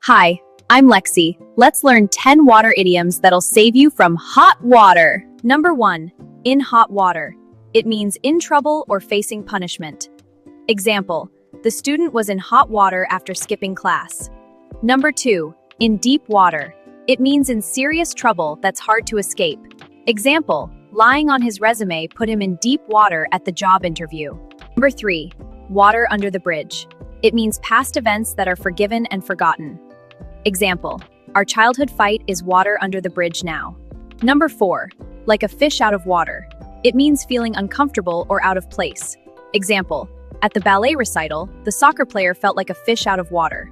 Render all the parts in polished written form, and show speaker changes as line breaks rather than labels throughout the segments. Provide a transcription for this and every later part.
Hi, I'm Lexi. Let's learn 10 water idioms that'll save you from hot water. Number 1. In hot water. It means in trouble or facing punishment. Example, the student was in hot water after skipping class. Number 2. In deep water. It means in serious trouble that's hard to escape. Example, lying on his resume put him in deep water at the job interview. Number 3. Water under the bridge. It means past events that are forgiven and forgotten. Example, our childhood fight is water under the bridge now. Number 4. Like a fish out of water. It means feeling uncomfortable or out of place. Example, at the ballet recital, the soccer player felt like a fish out of water.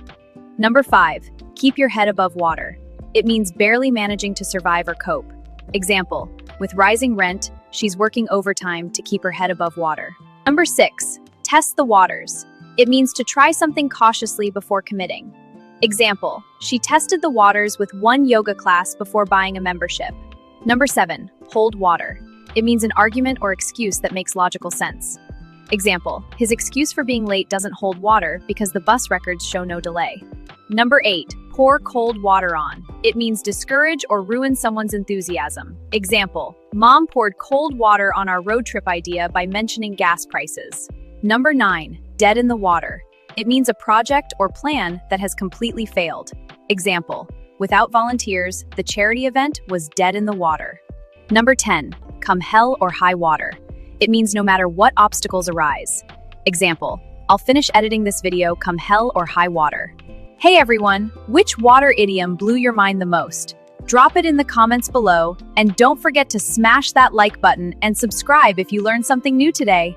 Number 5. Keep your head above water. It means barely managing to survive or cope. Example, with rising rent, she's working overtime to keep her head above water. Number 6. Test the waters. It means to try something cautiously before committing. Example, she tested the waters with one yoga class before buying a membership. Number 7. Hold water. It means an argument or excuse that makes logical sense. Example, his excuse for being late doesn't hold water because the bus records show no delay. Number 8. Pour cold water on. It means discourage or ruin someone's enthusiasm. Example, Mom poured cold water on our road trip idea by mentioning gas prices. Number 9. Dead in the water. It means a project or plan that has completely failed. Example, without volunteers, the charity event was dead in the water. Number 10. Come hell or high water. It means no matter what obstacles arise. Example, I'll finish editing this video come hell or high water. Hey everyone, which water idiom blew your mind the most? Drop it in the comments below, and don't forget to smash that like button and subscribe if you learned something new today.